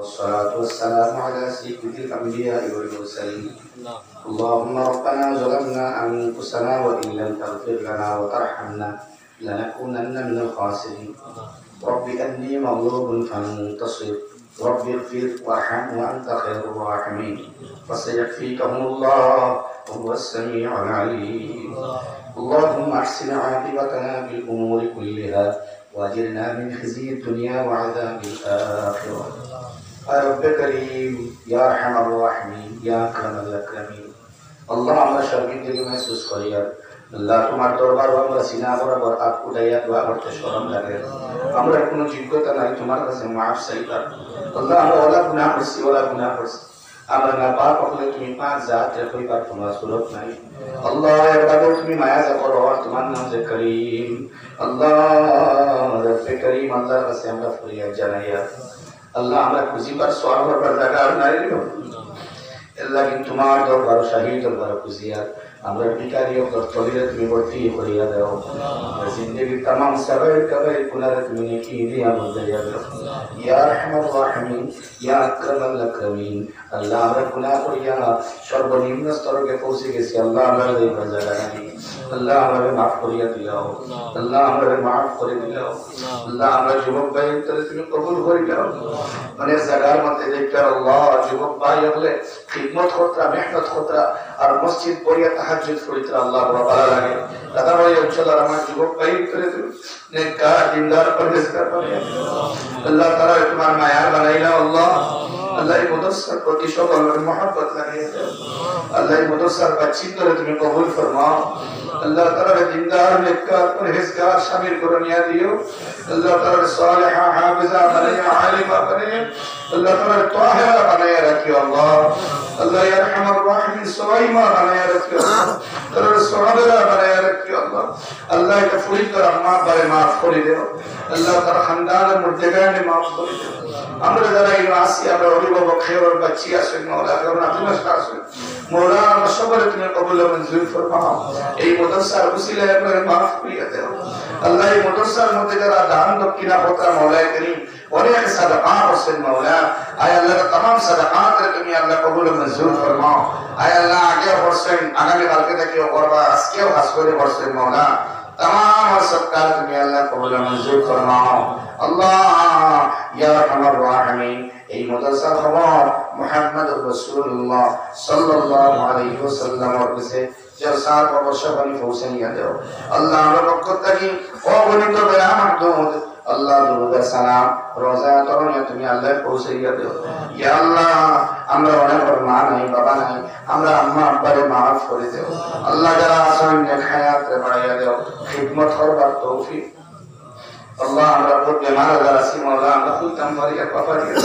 والصلاة والسلام على سيد الأنبياء والمرسلين. اللهم ربنا ظلمنا أنفسنا وإن لم تغفر لنا وترحمنا لنكونن من الخاسرين. رب أني مغلوب فانتصر، رب اغفر وارحم وأنت خير الراحمين. فسيكفيكهم الله وهو السميع العليم. اللهم أحسن عاقبتنا في الأمور كلها وأجرنا من خزي الدنيا وعذاب الآخرة. يا رب كريم يا أرحم الراحمين يا أكرم الأكرمين. الله আমরা সর্বিক থেকে महसूस করি আল্লাহ তোমার দরবার আমরা সিনা বরাবর আপ উঠাইয়া দোয়া করতে শরম লাগে। আমরা কোনো যোগ্যতা নাই তোমার কাছে মাফ চাইবা আল্লাহ। আমরা ওলা গুনাহ করছি আমরা না পাপ হলে তুমি পাঁচ জাত কইবার তোমার সুরত নাই আল্লাহ। এবারে তুমি মায়া যা করো তোমার নাম যে করিম আল্লাহ রব্বে করিম আল্লাহর কাছে আমরা ফরিয়াদ জানাইয়া আল্লাহ আমরা খুঁজিবার সওয়াল করবার জায়গা আর নাই রে আল্লাহ। কিন্তু তোমার দরবার শাহী দরবার খুঁজিয়া আমরা ভিখারি ও তলিরে তুমি ভর্তি করিয়া দাও। আমরা জিন্দেগির तमाम সগাইর কবাইর গুনাহ তুমি নেকি দিয়া বদলাইয়া দাও ইয়া আরহামার রাহিমিন ইয়া আকরামাল আকরামিন। আল্লাহ আমরা গুনাহ করিয়া সর্বনিম্ন স্তরে পৌঁছে গেছি আল্লাহ। আমরা এই জায়গা নাই আল্লাহ আমাদের মাফ করিয়া দিও আল্লাহ। আমাদের মাফ করে দিও আল্লাহ। আমরা যুবক ভাইয়ের তরে তুমি কবুল করে দাও। মানে জায়গার মধ্যে দেখতে আল্লাহ যুবক ভাই হলে খিদমত করতা মেহনত করতা আর মসজিদ পড়িয়া তাহাজ্জুদ করিতা আল্লাহ বড় ভালো লাগে। দাদা ভাই অঞ্চল আর আমার যুবক ভাই তরে তুমি নেককার দিনদার পরহেজগার বানাইয়া আল্লাহ। তারা তোমার মায়ার বানাইলা আল্লাহ। আল্লাহ এই মুদস্সার প্রতি সকলের মহব্বত লাগিয়ে দাও আল্লাহ। এই মুদস্সার বাচ্চি করে তুমি কবুল ফরমাও আল্লাহ। তারা দিনদার নেককার পরহেজগার শামিল করে নিয়ে দিও আল্লাহ। তারা সালেহা হাফিজা বানাইয়া আলিমা বানাইয়া আল্লাহ। তারা তাহিরা বানাইয়া রাখিও আল্লাহ। আল্লাহ ইয়া আরহামার রাহিমিন সুলাইমা বানাইয়া রাখিও আল্লাহ। তারা সাহাবারা বানাইয়া রাখিও আল্লাহ। আল্লাহ এটা ফুরিদ কর আম্মা বারে মাফ করে দাও আল্লাহ। তার খানদানের মুর্দেগানে মাফ করে দাও। আমরা যারা এই আসি আমরা অভিভাবক খেয়ার বাচ্চি আসেন মাওলা কারণ আপনি আসেন মাওলা আমরা সবারে তুমি কবুল ও মঞ্জুর ফরমাও। এই মুদস্সার উসিলায় আপনার মাফ করিয়া দাও আল্লাহ। এই মুদস্সার মধ্যে যারা দান দক্ষিণা পত্র মাওলা করিম অনেক সাদাকা হোসেন মাওলা আয় আল্লাহ तमाम সাদাকাত তুমি আল্লাহ কবুল ও মঞ্জুর ফরমাও। আয় আল্লাহ আগে হোসেন আগামী কালকে থেকে করবা আজকেও খাস করে হোসেন মাওলা तमाम সদকাত তুমি আল্লাহ কবুল ও মঞ্জুর ফরমাও আল্লাহ ইয়া আরহামার রাহিমিন। এই মুদস্সার খবর মুহাম্মদুর রাসূলুল্লাহ সাল্লাল্লাহু আলাইহি ওয়াসাল্লামের কাছে জলসাত অবশ্যই পৌঁছাইয়া দাও আল্লাহ। আমরা পক্ষ থেকে অগণিত বেলা মাহদুদ আল্লাহ দুরূদ সালাম রোজা তরণে তুমি আল্লাহ পৌঁছাইয়া দাও ইয়া আল্লাহ। আমরা অনেক মা নাই বাবা নাই আমরা আম্মা আব্বারে মাফ করে দাও আল্লাহ। যারা আসেন নেক হায়াত বাড়াইয়া দাও খিদমত করবার তৌফিক আল্লাহ। আমরা বহুত বেমার যারা আছি মাওলা আমরা খুলতাম পারিয়া বাবা দিয়া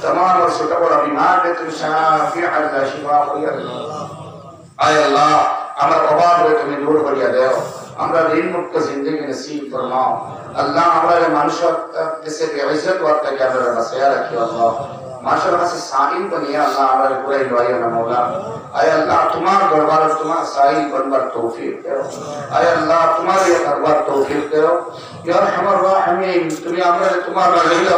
तमाम और छोटा बड़ा बीमार है तुम शाफी अल्लाह शिफा करिया दाও आय अल्लाह। আমার অভাব তুমি দূর করিয়া দাও। আমরা ঋণ মুক্ত জিন্দেগি নসিব ফরমাও আল্লাহ। আমরা মানুষের কাছে বেইজ্জত ওয়াত থেকে আমরা বাঁচিয়ে রাখিও আল্লাহ। মাশাআল্লাহ কাছে সাইল বনিয়া আল্লাহ আমরা পুরাই লইয়া না মাওলা। আয় আল্লাহ তোমার দরবার তোমার সাইল বনবার তৌফিক দাও আয় আল্লাহ। তোমার এই দরবার তৌফিক দাও ইয়া আরহামার রাহিমিন। তুমি আমরা তোমার রাজিলা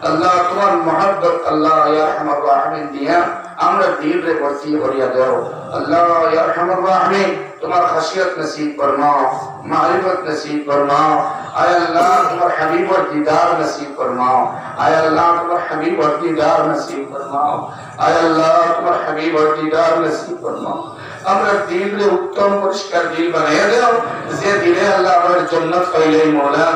আল্লাহ তোমার মহব্বত আল্লাহ ইয়া আরহামার রাহিমিন দিয়া আমরা দিল রে ভর্তি করিয়া দাও আল্লাহ। ইয়া আরহামার রাহিমিন তোমার খাশিয়ত নসিব ফরমাও মারিফত নসিব ফরমাও আয় আল্লাহ। তোমার হাবিবর দীদার নসিব ফরমাও আয় আল্লাহ। তোমার হাবিবর দীদার নসিব ফরমাও আয় আল্লাহ। তোমার হাবিবর দীদার নসিব ফরমাও। আমরা দিল রে উত্তম পরিষ্কার দিল বানাইয়া দাও যে দিলে আল্লাহ আমার জান্নাত পাইলে মাওলা।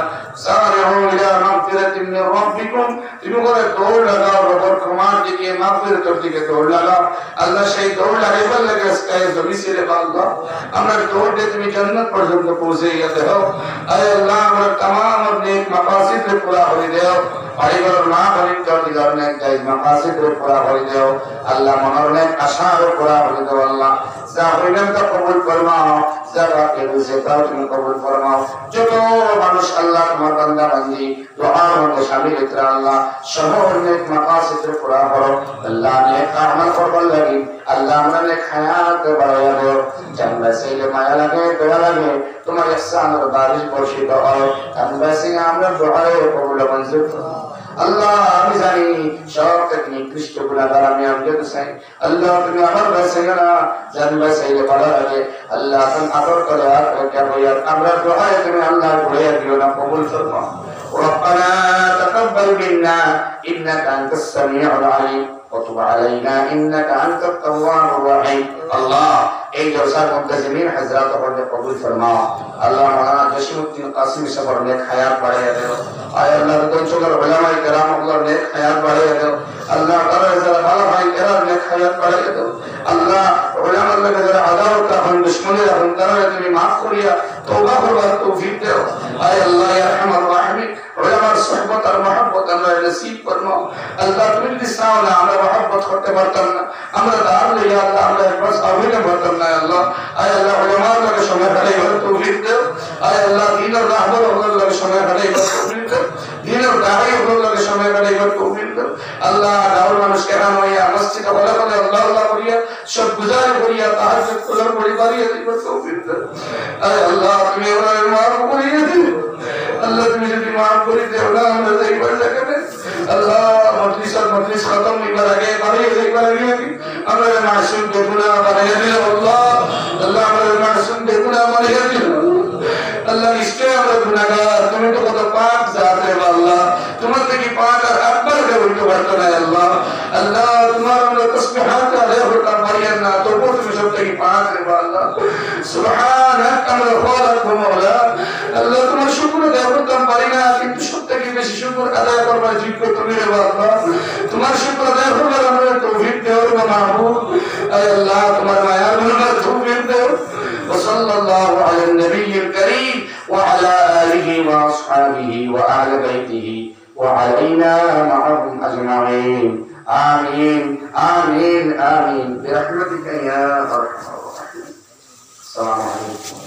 সারিহু ইলা মাগফিরাতিন মির রাব্বিকুম তুমি করে দৌড় লাগাও রবের ক্ষমার দিকে মাগফিরাতের দিকে দৌড় লাগাও আল্লাহ। সেই দৌড় লাগাইবার লাগে স্কাই জমি ছেড়ে আল্লাহ আমরা দৌড় দিয়ে তুমি জান্নাত পর্যন্ত পৌঁছাইয়া দাও আয় আল্লাহ। আমরা तमाम নেক মাকাসিদ রে পুরা করে দাও পরিবার মা বলিন দিগার নেক জায়েজ মাকাসিদ রে পুরা করে দাও আল্লাহ। মনের নেক আশা রে পুরা করে দাও আল্লাহ। যা হইলেন তা কবুল ফরমাও যা বাকি রয়েছে তাও তুমি কবুল ফরমাও। যত মানুষ আল্লাহ তোমার বান্দা বান্দি দুআর মধ্যে শামিল হইতে আল্লাহ সবার নেক মাকাসিদ রে পুরা করো আল্লাহ। নেক আমল করবার লাগি আল্লাহ আমরা নেক হায়াত বাড়াইয়া দাও জানবা সেইলে মায়া লাগে দয়া লাগে তোমার ইহসানের বারিশ বর্ষিত হয় জানবা সেই আমরা দোয়ায়ে কবুল মঞ্জুর আল্লাহ আমি জানি সব থেকে নিকৃষ্ট গুনাহগার আমি আমজাদ হোসেন। আল্লাহ তুমি আমার বাঁচাইও না, জান বাঁচাইলে বলা হবে আল্লাহ তুমি আদর করে আর আমরা দোহায় তুমি আল্লাহ ঘুরে দিও না, কবুল ফরমাও। ربنا تقبل منا إنك أنت السميع العليم وتب علينا إنك أنت التواب الرحيم। الله এই জলসার মুনতাজিমিন হযরত আপনি কবুল ফরমাও। আল্লাহ মাওলানা জসিমউদ্দিন কাসিম সাহেবের নেক হায়াত বাড়াইয়া দাও। আয় আল্লাহ দনচগর উলামায়ে কেরাম আল্লাহর নেক হায়াত বাড়াইয়া দাও। আল্লাহ তাআলা যারা ভালো ভাই কেরাম নেক হায়াত বাড়াইয়া দাও। আল্লাহ উলামার লগে যারা আদাওয়াত রাখেন দুশমনী রাখেন তারা তুমি maaf করিয়া তওবা করবার তৌফিক দাও। আয় আল্লাহ ইয়া আরহামার রাহিমিন উলামার সুহবত আর মহব্বত আল্লাহ নসিব ফরমাও। আল্লাহ তুমি যদি চাও না আমরা মহব্বত করতে পারতাম না, আমরা দাঁড় লইয়া আল্লাহ আমরা একবার আবিনে পারতাম না। আল্লাহ আয় আল্লাহ উলামার লগে সময় কাটাইবার তৌফিক দাও। আয় আল্লাহ দ্বীনের রাহবার ওগুলোর লগে সময় কাটাইবার তৌফিক দাও। দ্বীনের দাঈ ওগুলোর লগে সময় কাটাইবার তৌফিক দাও। আল্লাহ গাঁওর মানুষ কেরাম হইয়া মসজিদে বলে বলে আল্লাহ আল্লাহ করিয়া সব গুজারি করিয়া তাহাজ্জুদ করার পরিবারিয়া দিবার তৌফিক দাও। আয় আল্লাহ তুমি ওনার মাফ করিয়া দিও। আল্লাহ তুমি যদি মাফ করে দেও না আমরা যাইবার জায়গাতে আল্লাহ মজলিস খতম হইবার আগে যাইবার আগে আমরা মাসুম বেগুনাহ বানাইয়া দিও। আল্লাহ আল্লাহ আমাদের মাসুম বেগুনাহ বানাইয়া দিও। আল্লাহ নিশ্চয় আমরা গুনাহগার, তুমি তো কত পাক জাত রে আল্লাহ, তোমার থেকে পাক আর আকবার কে উল্টো করতে নাই। আল্লাহ আল্লাহ তোমার আমরা তাসবিহাত আলাইহি ওয়া মারিয়া না তো তুমি সব থেকে পাক রে আল্লাহ। সুবহানাক আমরা খালাক মাওলা। আল্লাহ তোমার শুকর আদায় করতাম পারি না, কিন্তু সব থেকে বেশি শুকর আদায় করবার যোগ্য তুমি রে আল্লাহ। তোমার শুকর আদায় করবার আমরা তৌফিক দাও রে মাহবুব। আয় আল্লাহ তোমার মায়ার মনোর তৌফিক দাও। وصلى الله على النبي الكريم وعلى آله وأصحابه وأهل بيته وعلينا معهم أجمعين آمين آمين آمين برحمتك يا أرحم الراحمين. السلام عليكم.